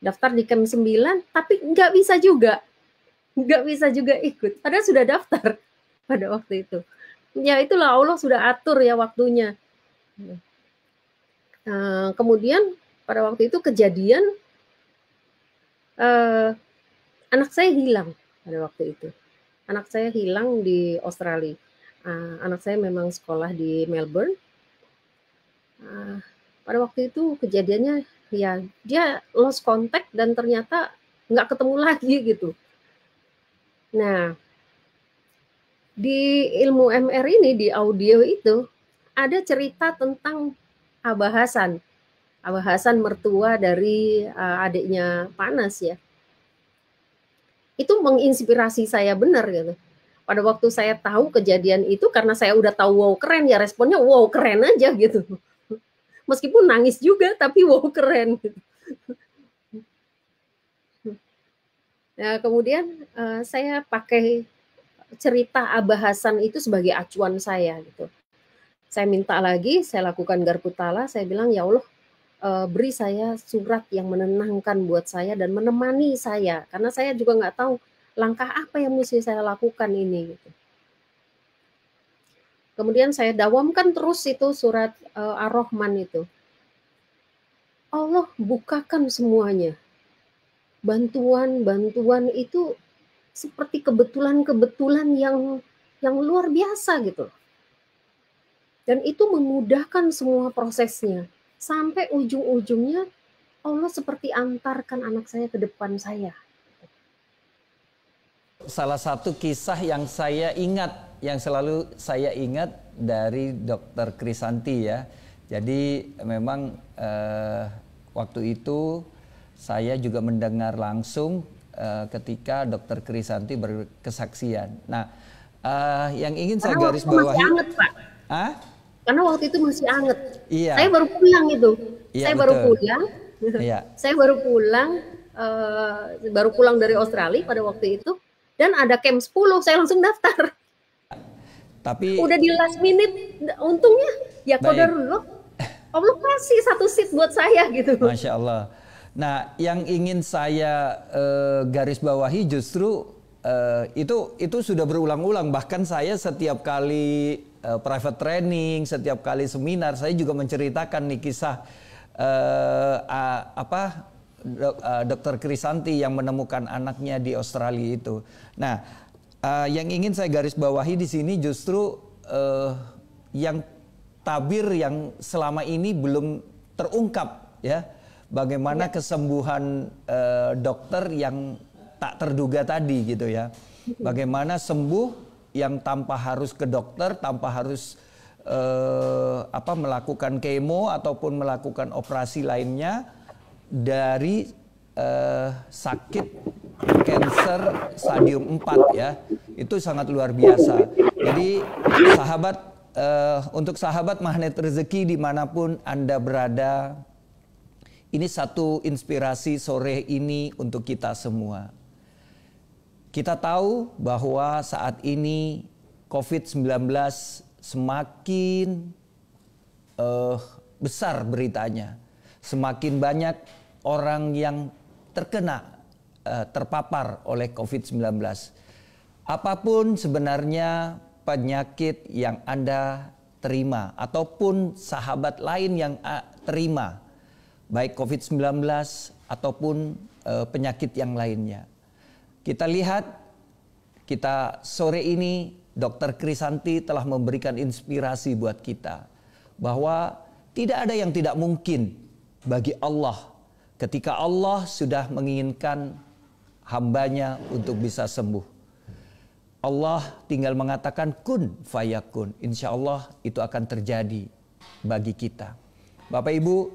Daftar di camp 9, tapi nggak bisa juga ikut. Padahal sudah daftar pada waktu itu. Ya itulah Allah sudah atur ya waktunya. Kemudian pada waktu itu kejadian anak saya hilang pada waktu itu. Anak saya hilang di Australia. Anak saya memang sekolah di Melbourne. Pada waktu itu kejadiannya ya dia lost contact dan ternyata nggak ketemu lagi gitu. Nah, di ilmu MR ini, di audio itu ada cerita tentang Abah Hasan mertua dari adiknya Panas ya. Itu menginspirasi saya benar gitu. Pada waktu saya tahu kejadian itu, karena saya udah tahu wow keren ya, responnya wow keren aja gitu. Meskipun nangis juga tapi wow keren gitu. Nah, kemudian saya pakai cerita Abah Hasan itu sebagai acuan saya gitu. Saya minta lagi, saya lakukan garputala, saya bilang ya Allah beri saya surat yang menenangkan buat saya dan menemani saya, karena saya juga nggak tahu langkah apa yang mesti saya lakukan ini gitu. Kemudian saya dawamkan terus itu surat Ar-Rahman itu. Allah bukakan semuanya. Bantuan itu seperti kebetulan yang luar biasa gitu. Dan itu memudahkan semua prosesnya. Sampai ujung-ujungnya Allah seperti antarkan anak saya ke depan saya. Salah satu kisah yang saya ingat, yang selalu saya ingat dari Dr. Krisanti ya. Jadi memang waktu itu saya juga mendengar langsung ketika Dr. Krisanti berkesaksian. Nah, yang ingin saya garis bawahi. Masih anget, Pak. Karena waktu itu masih anget. Iya. Saya baru pulang itu. Iya, saya betul. baru pulang. Iya. Saya baru pulang dari Australia pada waktu itu. Dan ada camp 10, saya langsung daftar. Tapi udah di last minute, untungnya ya qadarullah Allah kasih satu seat buat saya gitu. Masya Allah. Nah, yang ingin saya garis bawahi justru itu sudah berulang-ulang. Bahkan saya setiap kali private training, setiap kali seminar, saya juga menceritakan nih kisah Dr. Krisanti yang menemukan anaknya di Australia itu. Nah, yang ingin saya garis bawahi di sini justru yang tabir yang selama ini belum terungkap ya. Bagaimana kesembuhan dokter yang tak terduga tadi gitu ya. Bagaimana sembuh yang tanpa harus ke dokter, tanpa harus melakukan kemo ataupun melakukan operasi lainnya dari sakit kanker stadium 4 ya. Itu sangat luar biasa. Jadi sahabat, untuk sahabat Magnet Rezeki dimanapun Anda berada, ini satu inspirasi sore ini untuk kita semua. Kita tahu bahwa saat ini COVID-19 semakin besar beritanya. Semakin banyak orang yang terkena, terpapar oleh COVID-19. Apapun sebenarnya penyakit yang Anda terima ataupun sahabat lain yang terima, baik COVID-19 ataupun penyakit yang lainnya. Kita lihat, sore ini Dr. Krisanti telah memberikan inspirasi buat kita bahwa tidak ada yang tidak mungkin bagi Allah ketika Allah sudah menginginkan hambanya untuk bisa sembuh. Allah tinggal mengatakan kun fayakun. Insya Allah itu akan terjadi bagi kita. Bapak Ibu,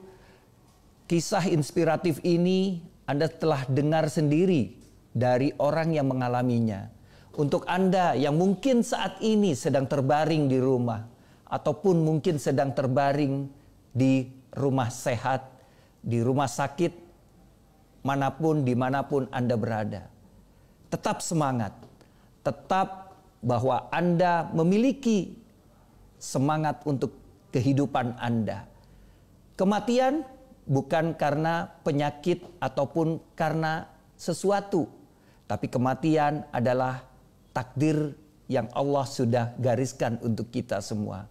kisah inspiratif ini Anda telah dengar sendiri dari orang yang mengalaminya. Untuk Anda yang mungkin saat ini sedang terbaring di rumah, ataupun mungkin sedang terbaring di rumah sehat, di rumah sakit, manapun, dimanapun Anda berada. Tetap semangat, tetap bahwa Anda memiliki semangat untuk kehidupan Anda. Kematian bukan karena penyakit ataupun karena sesuatu, tapi kematian adalah takdir yang Allah sudah gariskan untuk kita semua.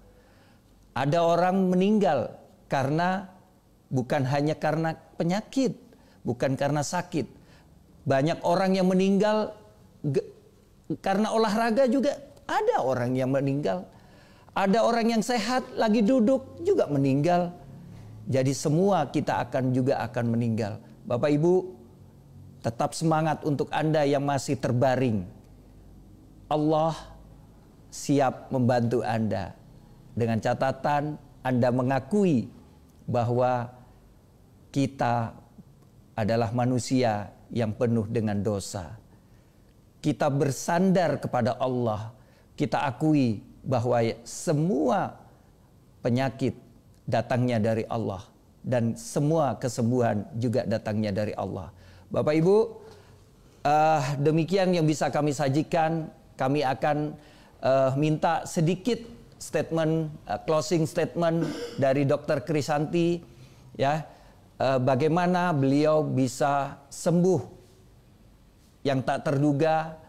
Ada orang meninggal bukan hanya karena penyakit, bukan karena sakit. Banyak orang yang meninggal karena olahraga juga ada orang yang meninggal. Ada orang yang sehat lagi duduk juga meninggal. Jadi semua kita juga akan meninggal. Bapak Ibu, tetap semangat untuk Anda yang masih terbaring. Allah siap membantu Anda. Dengan catatan Anda mengakui bahwa kita adalah manusia yang penuh dengan dosa. Kita bersandar kepada Allah. Kita akui bahwa semua penyakit datangnya dari Allah. Dan semua kesembuhan juga datangnya dari Allah. Bapak Ibu, demikian yang bisa kami sajikan. Kami akan minta sedikit statement, closing statement dari Dr. Krisanti, ya, bagaimana beliau bisa sembuh yang tak terduga,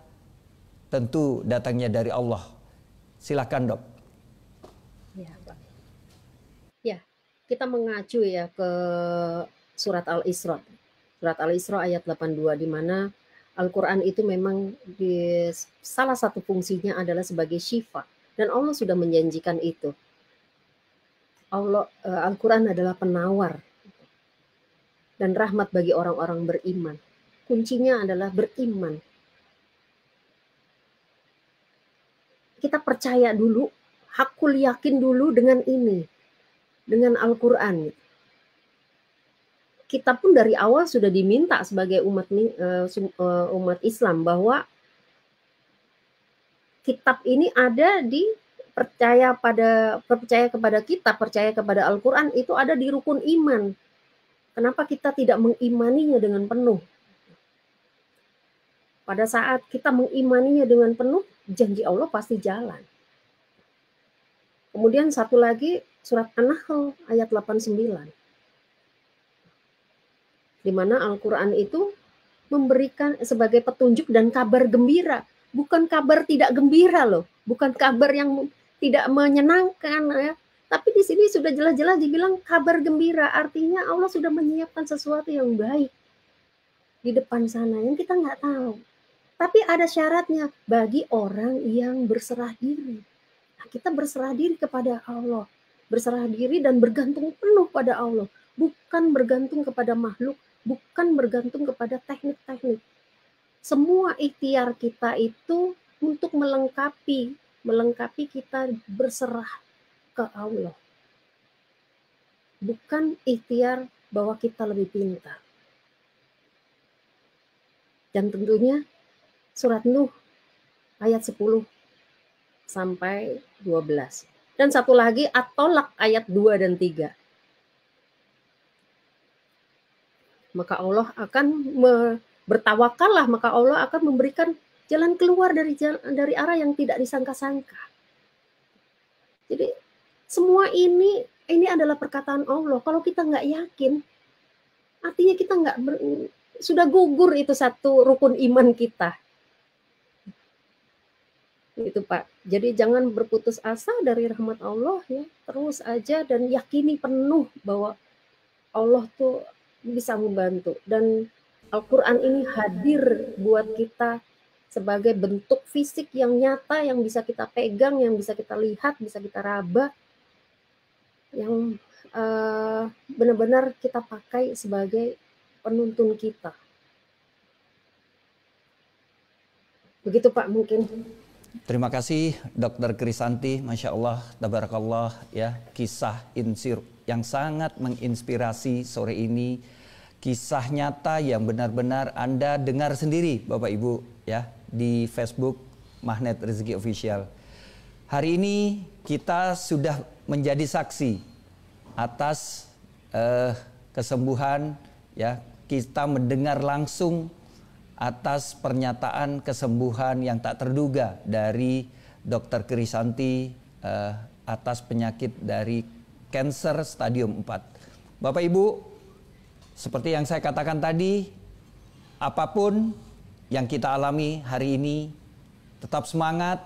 tentu datangnya dari Allah. Silakan, Dok. Ya, Pak. Ya, kita mengacu ya ke surat Al-Isra. Surat Al-Isra ayat 82, di mana Al-Quran itu memang salah satu fungsinya adalah sebagai syifa. Dan Allah sudah menjanjikan itu. Al-Quran adalah penawar dan rahmat bagi orang-orang beriman. Kuncinya adalah beriman. Kita percaya dulu, hakul yakin dulu dengan ini, dengan Al-Quran. Kita pun dari awal sudah diminta sebagai umat Islam bahwa kitab ini ada di percaya kepada kitab, percaya kepada Al-Quran itu ada di rukun iman. Kenapa kita tidak mengimaninya dengan penuh? Pada saat kita mengimaninya dengan penuh, janji Allah pasti jalan. Kemudian satu lagi surat An-Nahl ayat 89. Di mana Al-Quran itu memberikan sebagai petunjuk dan kabar gembira. Bukan kabar tidak gembira loh. Bukan kabar yang tidak menyenangkan ya. Tapi di sini sudah jelas-jelas dibilang kabar gembira. Artinya Allah sudah menyiapkan sesuatu yang baik di depan sana yang kita nggak tahu. Tapi ada syaratnya bagi orang yang berserah diri. Nah, kita berserah diri kepada Allah. Berserah diri dan bergantung penuh pada Allah. Bukan bergantung kepada makhluk. Bukan bergantung kepada teknik-teknik. Semua ikhtiar kita itu untuk melengkapi kita berserah ke Allah. Bukan ikhtiar bahwa kita lebih pintar. Dan tentunya surat Nuh ayat 10 sampai 12. Dan satu lagi At-Tolak ayat 2 dan 3. Maka Allah akan bertawakallah, maka Allah akan memberikan jalan keluar dari arah yang tidak disangka-sangka. Jadi semua ini adalah perkataan Allah. Kalau kita nggak yakin, artinya kita sudah gugur itu satu rukun iman kita. Itu Pak. Jadi jangan berputus asa dari rahmat Allah ya. Terus aja dan yakini penuh bahwa Allah tuh bisa membantu. Dan Al-Quran ini hadir buat kita sebagai bentuk fisik yang nyata, yang bisa kita pegang, yang bisa kita lihat, bisa kita raba, yang benar-benar kita pakai sebagai penuntun kita. Begitu Pak mungkin. Terima kasih Dr. Krisanti, Masya Allah, Tabarakallah ya, kisah yang sangat menginspirasi sore ini. Kisah nyata yang benar-benar Anda dengar sendiri Bapak Ibu ya di Facebook Magnet Rezeki Official. Hari ini kita sudah menjadi saksi atas kesembuhan ya, kita mendengar langsung atas pernyataan kesembuhan yang tak terduga dari Dr. Krisanti atas penyakit dari kanker stadium 4. Bapak Ibu, seperti yang saya katakan tadi, apapun yang kita alami hari ini, tetap semangat,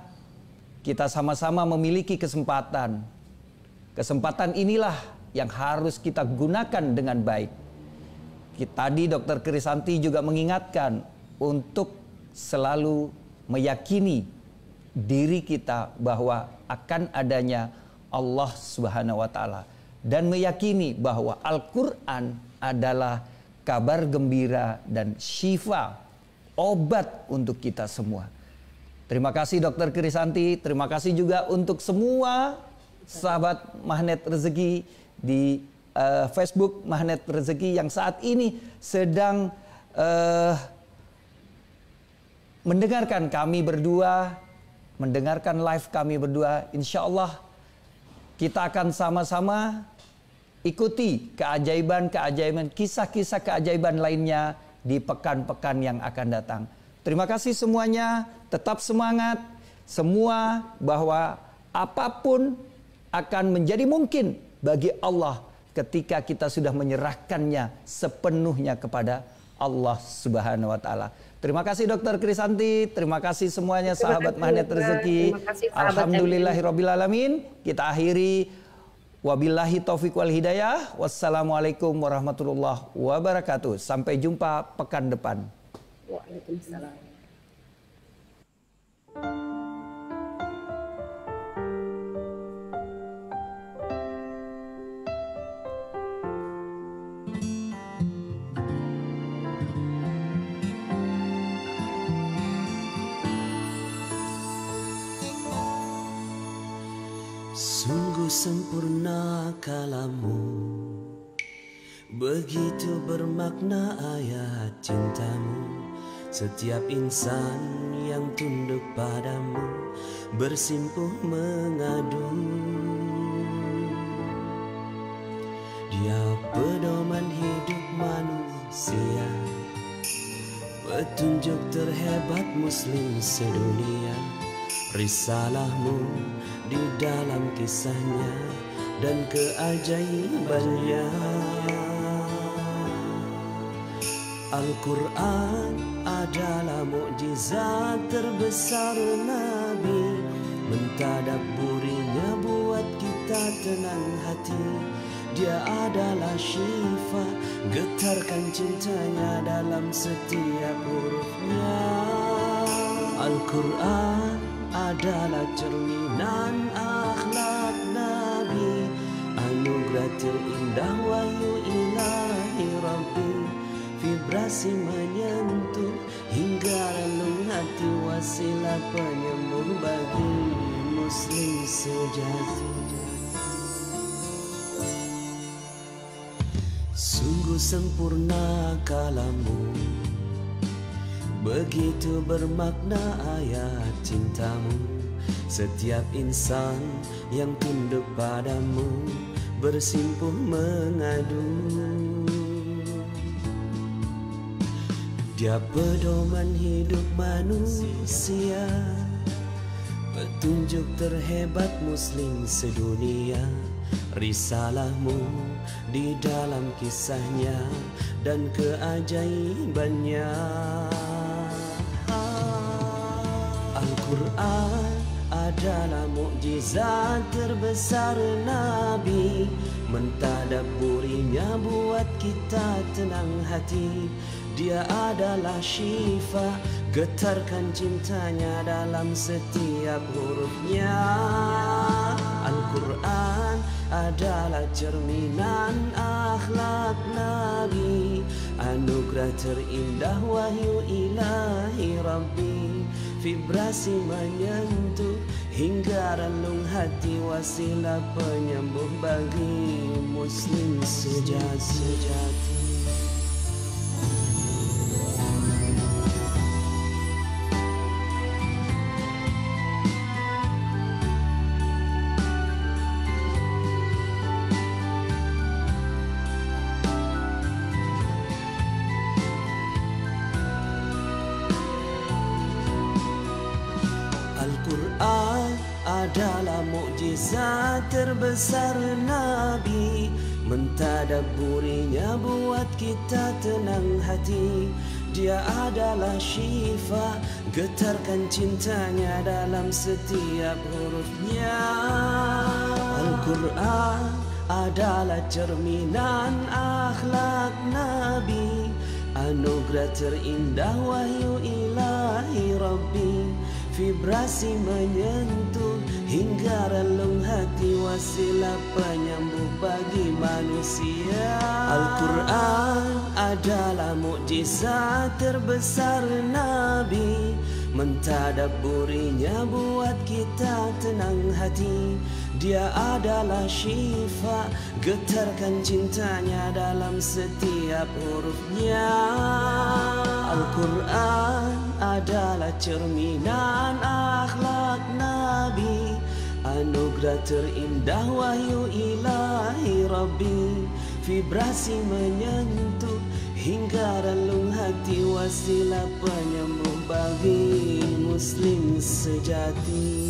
kita sama-sama memiliki kesempatan. Kesempatan inilah yang harus kita gunakan dengan baik. Tadi Dr. Krisanti juga mengingatkan untuk selalu meyakini diri kita bahwa akan adanya Allah Subhanahu wa taala dan meyakini bahwa Al-Qur'an adalah kabar gembira dan syifa, obat untuk kita semua. Terima kasih Dr. Krisanti, terima kasih juga untuk semua sahabat Magnet Rezeki di Facebook Magnet Rezeki yang saat ini sedang mendengarkan kami berdua, mendengarkan live kami berdua. Insya Allah kita akan sama-sama ikuti keajaiban-keajaiban, kisah-kisah keajaiban lainnya di pekan-pekan yang akan datang. Terima kasih semuanya, tetap semangat, semua bahwa apapun akan menjadi mungkin bagi Allah ketika kita sudah menyerahkannya sepenuhnya kepada Allah Subhanahu wa taala. Terima kasih Dr. Krisanti, terima kasih semuanya sahabat Magnet Rezeki. Alhamdulillahirabbil alamin. Kita akhiri wabillahi taufik wal hidayah. Wassalamualaikum warahmatullahi wabarakatuh. Sampai jumpa pekan depan. Waalaikumsalam. Sungguh sempurna kalamu, begitu bermakna ayat cintamu. Setiap insan yang tunduk padamu bersimpuh mengadu. Dia pedoman hidup manusia, petunjuk terhebat muslim sedunia. Risalahmu di dalam kisahnya dan keajaibannya. Al-Quran adalah mukjizat terbesar Nabi. Mentadabburinya buat kita tenang hati. Dia adalah syifa, getarkan cintanya dalam setiap hurufnya. Al-Quran adalah cerminan akhlak Nabi, anugerah terindah wahyu ilahi Rabbi. Vibrasi menyentuh hingga relung hati, wasilah penyembuh bagi muslim sejati. Sungguh sempurna kalammu, begitu bermakna ayat cintamu. Setiap insan yang tunduk padamu bersimpuh mengadu. Dia pedoman hidup manusia, petunjuk terhebat muslim sedunia. Risalahmu di dalam kisahnya dan keajaibannya. Al-Quran adalah mukjizat terbesar Nabi. Mentadabburinya buat kita tenang hati. Dia adalah syifa, getarkan cintanya dalam setiap hurufnya. Al-Quran adalah cerminan akhlak Nabi, anugerah terindah wahyu ilahi Rabbi. Vibrasi menyentuh hingga relung hati, wasilah penyembuh bagi muslim sejati. Al-Quran adalah mukjizat terbesar Nabi. Mentadabburinya buat kita tenang hati. Dia adalah syifa, getarkan cintanya dalam setiap hurufnya. Al-Quran adalah cerminan akhlak Nabi, anugerah terindah wahyu ilahi Rabbi. Vibrasi menyentuh hingga relung hati, wasilah penyembuh bagi manusia. Al-Quran adalah mukjizat terbesar Nabi. Mentadabburinya buat kita tenang hati. Dia adalah syifa, getarkan cintanya dalam setiap hurufnya. Al-Quran adalah cerminan akhlak Nabi, anugerah terindah wahyu ilahi Rabbi. Vibrasi menyentuh hingga relung hati, wasilah penyembuh bagi muslim sejati.